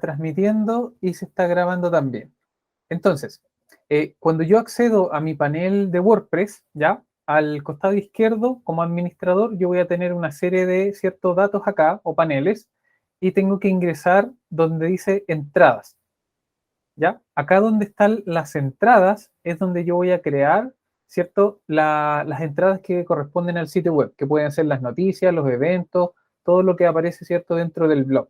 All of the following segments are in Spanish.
transmitiendo y se está grabando también. Entonces, cuando yo accedo a mi panel de WordPress, ¿ya? Al costado izquierdo, como administrador, yo voy a tener una serie de ciertos datos acá, o paneles, y tengo que ingresar donde dice entradas, ¿ya? Acá donde están las entradas es donde yo voy a crear, ¿cierto? Las entradas que corresponden al sitio web, que pueden ser las noticias, los eventos, todo lo que aparece, ¿cierto? Dentro del blog.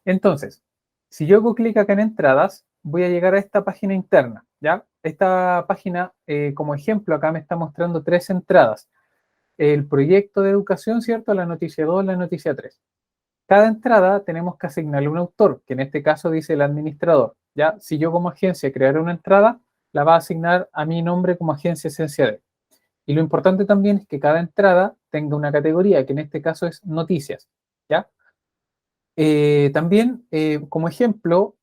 Entonces, si yo hago clic acá en entradas, voy a llegar a esta página interna, ¿ya? Esta página, como ejemplo, acá me está mostrando 3 entradas. El proyecto de educación, ¿cierto? La noticia 2, la noticia 3. Cada entrada tenemos que asignarle un autor, que en este caso dice el administrador, ¿ya? Si yo como agencia creara una entrada, la va a asignar a mi nombre como agencia Esencia D. Y lo importante también es que cada entrada tenga una categoría, que en este caso es noticias, ¿ya? También, como ejemplo,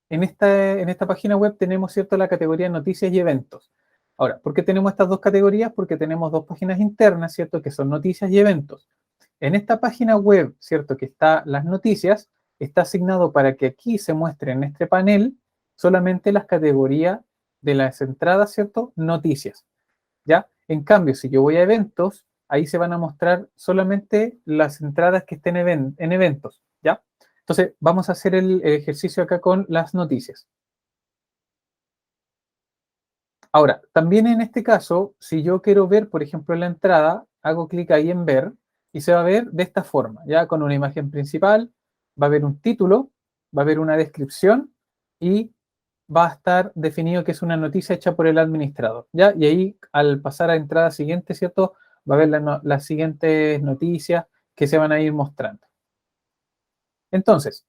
en esta página web tenemos, ¿cierto?, la categoría noticias y eventos. Ahora, ¿por qué tenemos estas dos categorías? Porque tenemos dos páginas internas, ¿cierto?, que son noticias y eventos. En esta página web, ¿cierto?, que está las noticias, está asignado para que aquí se muestre en este panel solamente las categorías de las entradas, ¿cierto?, noticias, ¿ya? En cambio, si yo voy a eventos, ahí se van a mostrar solamente las entradas que estén en eventos, ¿ya? Entonces, vamos a hacer el ejercicio acá con las noticias. Ahora, también en este caso, si yo quiero ver, por ejemplo, la entrada, hago clic ahí en ver y se va a ver de esta forma, ya con una imagen principal, va a haber un título, va a haber una descripción y va a estar definido que es una noticia hecha por el administrador, ¿ya? Y ahí, al pasar a entrada siguiente, ¿cierto? Va a ver las siguientes noticias que se van a ir mostrando. Entonces,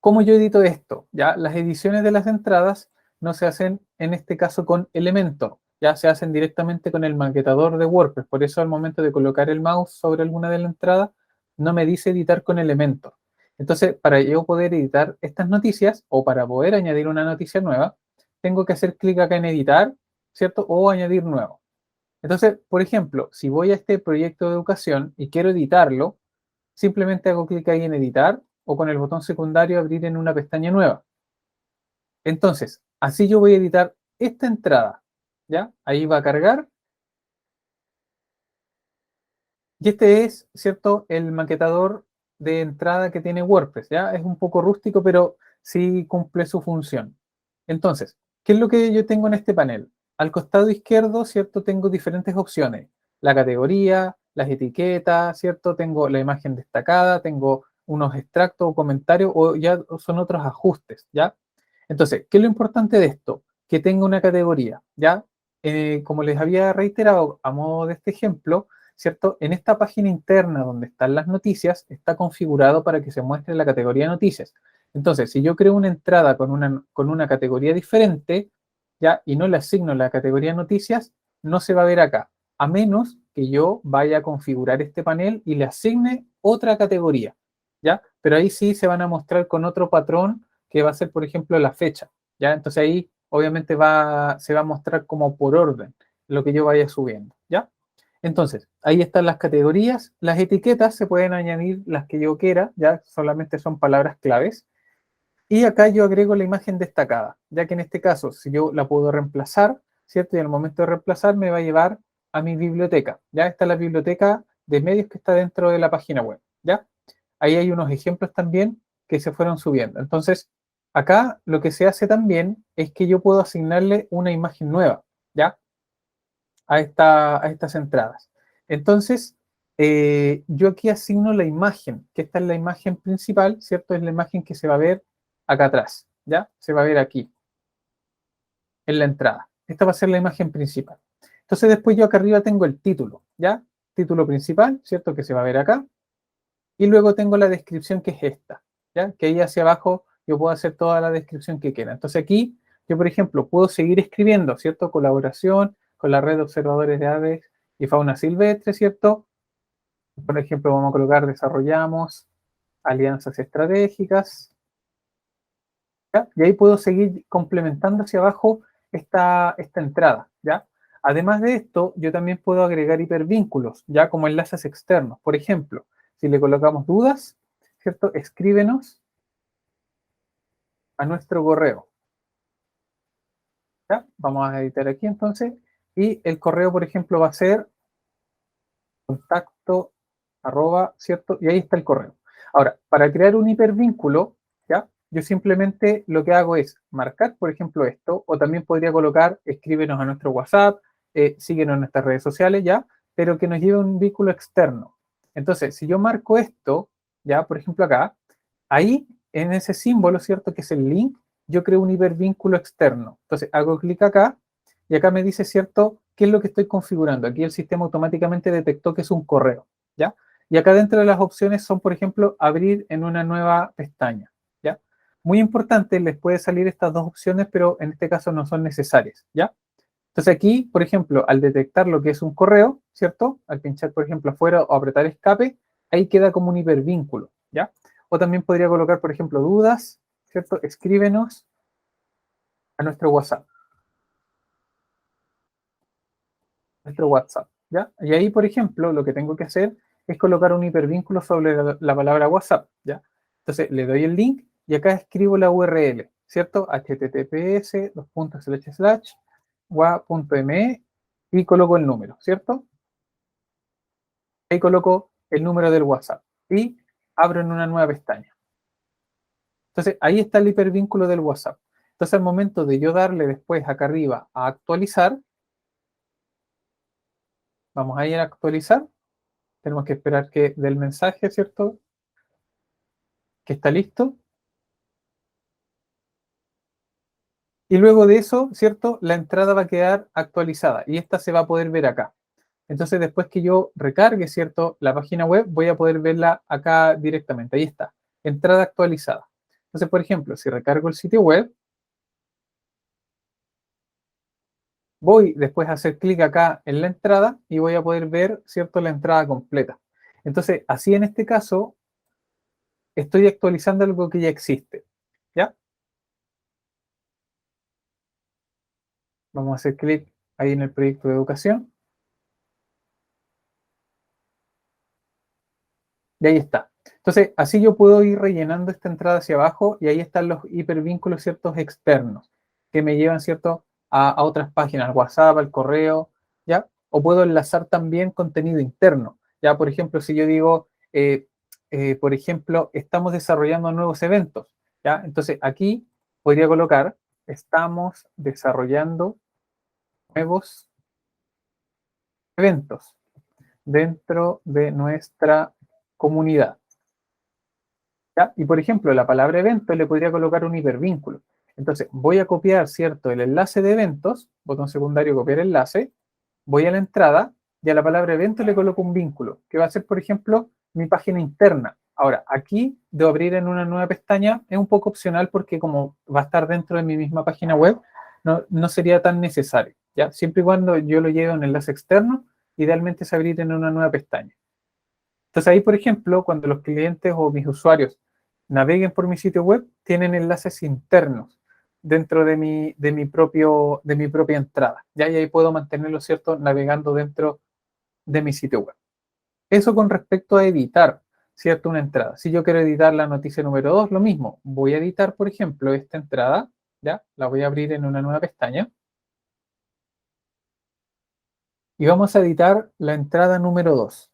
¿cómo yo edito esto? ¿Ya? Las ediciones de las entradas no se hacen en este caso con Elementor, ya se hacen directamente con el maquetador de WordPress. Por eso al momento de colocar el mouse sobre alguna de las entradas, no me dice editar con Elementor. Entonces, para yo poder editar estas noticias o para poder añadir una noticia nueva, tengo que hacer clic acá en editar, ¿cierto? O añadir nuevo. Entonces, por ejemplo, si voy a este proyecto de educación y quiero editarlo, simplemente hago clic ahí en editar o con el botón secundario abrir en una pestaña nueva. Entonces, así yo voy a editar esta entrada, ¿ya? Ahí va a cargar. Y este es, ¿cierto?, el maquetador de entrada que tiene WordPress, ¿ya? Es un poco rústico, pero sí cumple su función. Entonces, ¿qué es lo que yo tengo en este panel? Al costado izquierdo, ¿cierto?, tengo diferentes opciones. La categoría, las etiquetas, ¿cierto? Tengo la imagen destacada, tengo unos extractos o comentarios, o ya son otros ajustes, ¿ya? Entonces, ¿qué es lo importante de esto? Que tenga una categoría, ¿ya? Como les había reiterado a modo de este ejemplo, ¿cierto? En esta página interna donde están las noticias, está configurado para que se muestre la categoría noticias. Entonces, si yo creo una entrada con una categoría diferente, ¿ya? Y no le asigno la categoría noticias, no se va a ver acá, a menos que yo vaya a configurar este panel y le asigne otra categoría, ¿ya? Pero ahí sí se van a mostrar con otro patrón que va a ser, por ejemplo, la fecha, ¿ya? Entonces ahí obviamente se va a mostrar como por orden lo que yo vaya subiendo, ¿ya? Entonces, ahí están las categorías. Las etiquetas se pueden añadir las que yo quiera, ya solamente son palabras claves. Y acá yo agrego la imagen destacada, ya que en este caso, si yo la puedo reemplazar, ¿cierto? Y al momento de reemplazar me va a llevar a mi biblioteca. Ya está la biblioteca de medios que está dentro de la página web, ¿ya? Ahí hay unos ejemplos también que se fueron subiendo. Entonces, acá lo que se hace también es que yo puedo asignarle una imagen nueva, ¿ya? A estas entradas. Entonces, yo aquí asigno la imagen, que esta es la imagen principal, ¿cierto? Es la imagen que se va a ver acá atrás, ¿ya? Se va a ver aquí, en la entrada. Esta va a ser la imagen principal. Entonces, después yo acá arriba tengo el título, ¿ya? Título principal, ¿cierto? Que se va a ver acá. Y luego tengo la descripción, que es esta, ¿ya? Que ahí hacia abajo yo puedo hacer toda la descripción que quiera. Entonces aquí yo, por ejemplo, puedo seguir escribiendo, ¿cierto? Colaboración con la red de observadores de aves y fauna silvestre, ¿cierto? Por ejemplo, vamos a colocar desarrollamos alianzas estratégicas, ¿ya? Y ahí puedo seguir complementando hacia abajo esta entrada, ¿ya? Además de esto, yo también puedo agregar hipervínculos, ya como enlaces externos. Por ejemplo, si le colocamos dudas, ¿cierto? Escríbenos a nuestro correo. ¿Ya? Vamos a editar aquí entonces. Y el correo, por ejemplo, va a ser contacto arroba, ¿cierto? Y ahí está el correo. Ahora, para crear un hipervínculo, ¿ya? Yo simplemente lo que hago es marcar, por ejemplo, esto, o también podría colocar, escríbenos a nuestro WhatsApp, síguenos en nuestras redes sociales, ¿ya? Pero que nos lleve un vínculo externo. Entonces, si yo marco esto, ¿ya? Por ejemplo, acá, ahí, en ese símbolo, ¿cierto? Que es el link, yo creo un hipervínculo externo. Entonces, hago clic acá, y acá me dice, ¿cierto?, qué es lo que estoy configurando. Aquí el sistema automáticamente detectó que es un correo, ¿ya? Y acá dentro de las opciones son, por ejemplo, abrir en una nueva pestaña, ¿ya? Muy importante, les puede salir estas dos opciones, pero en este caso no son necesarias, ¿ya? Entonces aquí, por ejemplo, al detectar lo que es un correo, ¿cierto? Al pinchar, por ejemplo, afuera o apretar escape, ahí queda como un hipervínculo, ¿ya? O también podría colocar, por ejemplo, dudas, ¿cierto? Escríbenos a nuestro WhatsApp. Nuestro WhatsApp, ¿ya? Y ahí, por ejemplo, lo que tengo que hacer es colocar un hipervínculo sobre la palabra WhatsApp, ¿ya? Entonces, le doy el link y acá escribo la URL, ¿cierto? https://wa.me y coloco el número, ¿cierto? Ahí coloco el número del WhatsApp y abro en una nueva pestaña. Entonces, ahí está el hipervínculo del WhatsApp. Entonces, al momento de yo darle después acá arriba a actualizar, vamos a ir a actualizar. Tenemos que esperar que del mensaje, ¿cierto? Que está listo. Y luego de eso, ¿cierto? La entrada va a quedar actualizada y esta se va a poder ver acá. Entonces, después que yo recargue, ¿cierto? La página web, voy a poder verla acá directamente. Ahí está, entrada actualizada. Entonces, por ejemplo, si recargo el sitio web, voy después a hacer clic acá en la entrada y voy a poder ver, ¿cierto? La entrada completa. Entonces, así en este caso, estoy actualizando algo que ya existe. ¿Ya? Vamos a hacer clic ahí en el proyecto de educación. Y ahí está. Entonces, así yo puedo ir rellenando esta entrada hacia abajo y ahí están los hipervínculos ciertos externos que me llevan, ¿cierto?, a otras páginas, al WhatsApp, al correo, ¿ya? O puedo enlazar también contenido interno. Ya, por ejemplo, si yo digo, por ejemplo, estamos desarrollando nuevos eventos, ¿ya? Entonces, aquí podría colocar, estamos desarrollando nuevos eventos dentro de nuestra comunidad. ¿Ya? Y por ejemplo, la palabra evento le podría colocar un hipervínculo. Entonces, voy a copiar, ¿cierto?, el enlace de eventos, botón secundario, copiar enlace, voy a la entrada y a la palabra evento le coloco un vínculo, que va a ser, por ejemplo, mi página interna. Ahora, aquí de abrir en una nueva pestaña es un poco opcional porque como va a estar dentro de mi misma página web, no sería tan necesario, ¿ya? Siempre y cuando yo lo lleve a un enlace externo, idealmente es abrir en una nueva pestaña. Entonces ahí, por ejemplo, cuando los clientes o mis usuarios naveguen por mi sitio web, tienen enlaces internos dentro de mi propia entrada. ¿Ya? Y ahí puedo mantenerlo, ¿cierto?, navegando dentro de mi sitio web. Eso con respecto a editar, ¿cierto?, una entrada. Si yo quiero editar la noticia número 2, lo mismo. Voy a editar, por ejemplo, esta entrada, ¿ya? La voy a abrir en una nueva pestaña. Y vamos a editar la entrada número 2.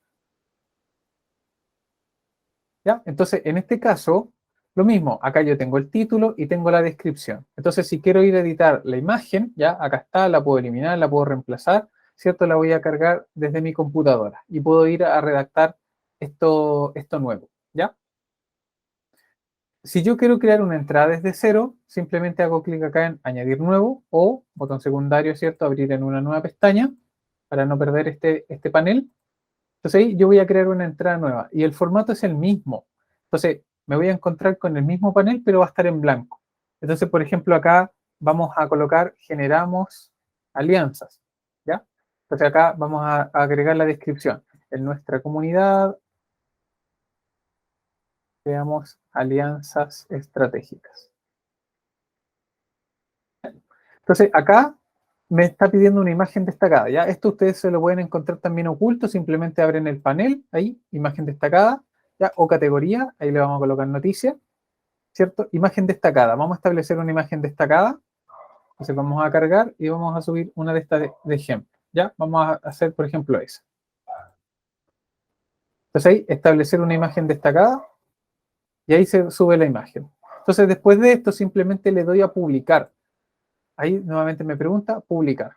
¿Ya? Entonces, en este caso, lo mismo, acá yo tengo el título y tengo la descripción. Entonces, si quiero ir a editar la imagen, ya acá está, la puedo eliminar, la puedo reemplazar, ¿cierto? La voy a cargar desde mi computadora y puedo ir a redactar esto nuevo, ¿ya? Si yo quiero crear una entrada desde cero, simplemente hago clic acá en añadir nuevo o botón secundario, ¿cierto? Abrir en una nueva pestaña para no perder este panel. Entonces ahí yo voy a crear una entrada nueva y el formato es el mismo. Entonces me voy a encontrar con el mismo panel, pero va a estar en blanco. Entonces, por ejemplo, acá vamos a colocar generamos alianzas, ¿ya? Entonces acá vamos a agregar la descripción. En nuestra comunidad creamos alianzas estratégicas. Entonces acá me está pidiendo una imagen destacada, ¿ya? Esto ustedes se lo pueden encontrar también oculto, simplemente abren el panel, ahí, imagen destacada, ¿ya? O categoría, ahí le vamos a colocar noticia. ¿cierto? Imagen destacada. Vamos a establecer una imagen destacada. Entonces vamos a cargar y vamos a subir una de estas de ejemplo. ¿Ya? Vamos a hacer, por ejemplo, esa. Entonces ahí, establecer una imagen destacada y ahí se sube la imagen. Entonces después de esto simplemente le doy a publicar. Ahí nuevamente me pregunta, publicar.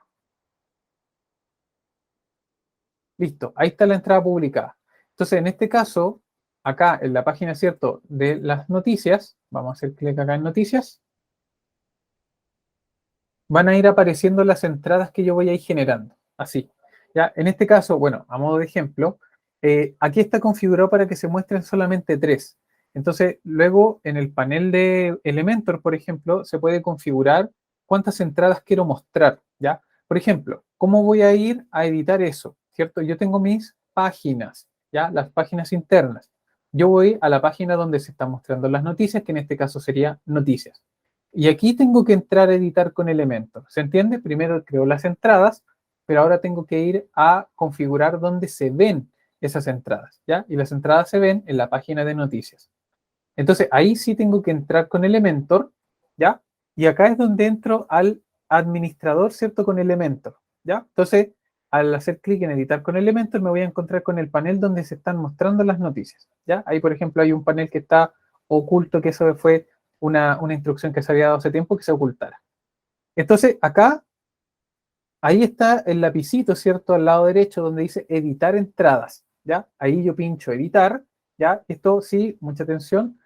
Listo, ahí está la entrada publicada. Entonces en este caso, acá en la página, ¿cierto?, de las noticias, vamos a hacer clic acá en noticias, van a ir apareciendo las entradas que yo voy a ir generando, así. Ya, en este caso, bueno, a modo de ejemplo, aquí está configurado para que se muestren solamente 3. Entonces, luego en el panel de Elementor, por ejemplo, se puede configurar cuántas entradas quiero mostrar, ¿ya? Por ejemplo, ¿cómo voy a ir a editar eso? ¿Cierto? Yo tengo mis páginas, ¿ya? Las páginas internas. Yo voy a la página donde se están mostrando las noticias, que en este caso sería noticias. Y aquí tengo que entrar a editar con Elementor. ¿Se entiende? Primero creo las entradas, pero ahora tengo que ir a configurar dónde se ven esas entradas, ¿ya? Y las entradas se ven en la página de noticias. Entonces, ahí sí tengo que entrar con Elementor, ¿ya? Y acá es donde entro al administrador, ¿cierto? Con Elementor, ¿ya? Entonces, al hacer clic en editar con Elementor, me voy a encontrar con el panel donde se están mostrando las noticias, ¿ya? Ahí, por ejemplo, hay un panel que está oculto, que eso fue una instrucción que se había dado hace tiempo que se ocultara. Entonces, acá, ahí está el lapicito, ¿cierto? Al lado derecho, donde dice editar entradas, ¿ya? Ahí yo pincho editar, ¿ya? Esto sí, mucha atención.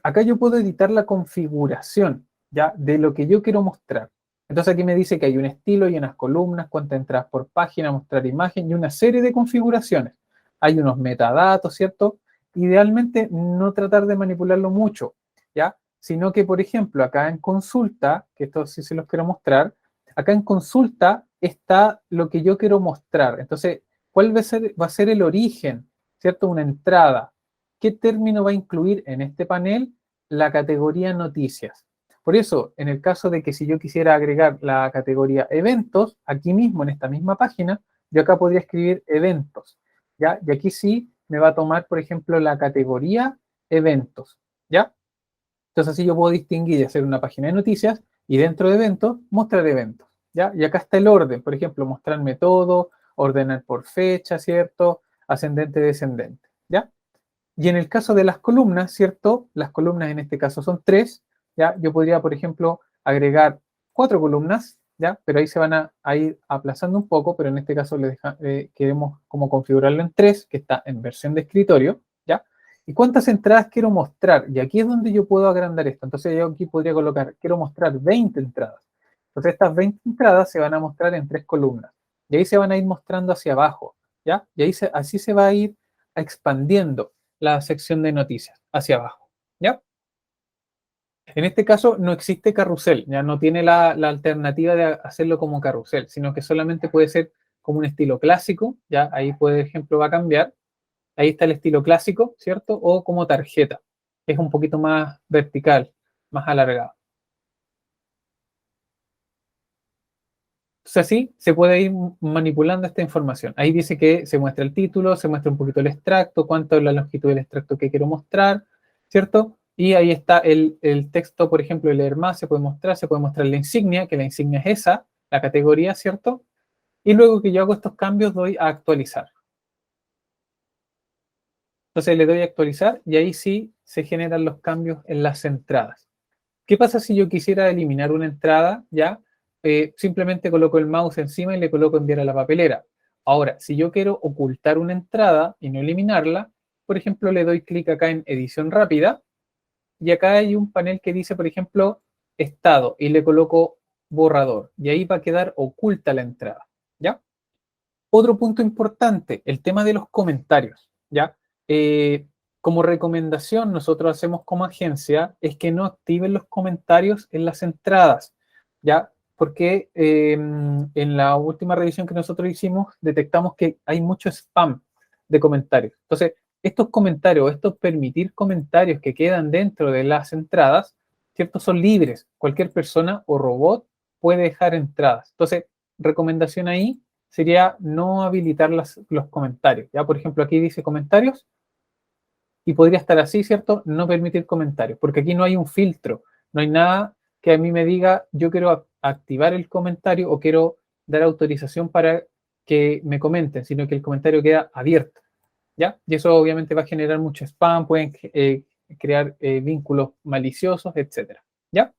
Acá yo puedo editar la configuración, ¿ya? De lo que yo quiero mostrar. Entonces aquí me dice que hay un estilo y unas columnas, cuántas entradas por página, mostrar imagen y una serie de configuraciones. Hay unos metadatos, ¿cierto? Idealmente no tratar de manipularlo mucho, ¿ya? Sino que, por ejemplo, acá en consulta, que esto sí se los quiero mostrar, acá en consulta está lo que yo quiero mostrar. Entonces, ¿cuál va a ser el origen, ¿cierto? Una entrada. ¿Qué término va a incluir en este panel? La categoría noticias. Por eso, en el caso de que si yo quisiera agregar la categoría eventos, aquí mismo en esta misma página, yo acá podría escribir eventos, ¿ya? Y aquí sí me va a tomar, por ejemplo, la categoría eventos, ¿ya? Entonces así yo puedo distinguir y hacer una página de noticias y dentro de eventos, mostrar eventos, ¿ya? Y acá está el orden, por ejemplo, mostrarme todo, ordenar por fecha, ¿cierto? Ascendente, descendente, ¿ya? Y en el caso de las columnas, ¿cierto? Las columnas en este caso son 3, ¿ya? Yo podría, por ejemplo, agregar 4 columnas, ¿ya? Pero ahí se van a ir aplazando un poco, pero en este caso queremos como configurarlo en 3, que está en versión de escritorio, ¿ya? ¿Y cuántas entradas quiero mostrar? Y aquí es donde yo puedo agrandar esto. Entonces yo aquí podría colocar, quiero mostrar 20 entradas. Entonces estas 20 entradas se van a mostrar en 3 columnas. Y ahí se van a ir mostrando hacia abajo, ¿ya? Y ahí así se va a ir expandiendo la sección de noticias hacia abajo, ¿ya? En este caso no existe carrusel, ya no tiene la alternativa de hacerlo como carrusel, sino que solamente puede ser como un estilo clásico, ya ahí por ejemplo va a cambiar, ahí está el estilo clásico, ¿cierto? O como tarjeta, que es un poquito más vertical, más alargado. Entonces así se puede ir manipulando esta información. Ahí dice que se muestra el título, se muestra un poquito el extracto, cuánto es la longitud del extracto que quiero mostrar, ¿cierto? Y ahí está el texto, por ejemplo, de leer más, se puede mostrar la insignia, que la insignia es esa, la categoría, ¿cierto? Y luego que yo hago estos cambios, doy a actualizar. Entonces le doy a actualizar y ahí sí se generan los cambios en las entradas. ¿Qué pasa si yo quisiera eliminar una entrada? Ya, simplemente coloco el mouse encima y le coloco enviar a la papelera. Ahora, si yo quiero ocultar una entrada y no eliminarla, por ejemplo, le doy clic acá en edición rápida y acá hay un panel que dice, por ejemplo, estado y le coloco borrador y ahí va a quedar oculta la entrada. ¿Ya? Otro punto importante, el tema de los comentarios, ¿ya? Eh, Como recomendación, nosotros hacemos como agencia es que no activen los comentarios en las entradas, ¿ya? Porque en la última revisión que nosotros hicimos, detectamos que hay mucho spam de comentarios. Entonces, estos comentarios, estos permitir comentarios que quedan dentro de las entradas, ¿cierto? Son libres. Cualquier persona o robot puede dejar entradas. Entonces, recomendación ahí sería no habilitar los comentarios. Ya, por ejemplo, aquí dice comentarios. y podría estar así, ¿cierto? No permitir comentarios, porque aquí no hay un filtro, no hay nada que a mí me diga yo quiero activar el comentario o quiero dar autorización para que me comenten, sino que el comentario queda abierto, ¿ya? Y eso obviamente va a generar mucho spam, pueden crear vínculos maliciosos, etcétera, ¿ya?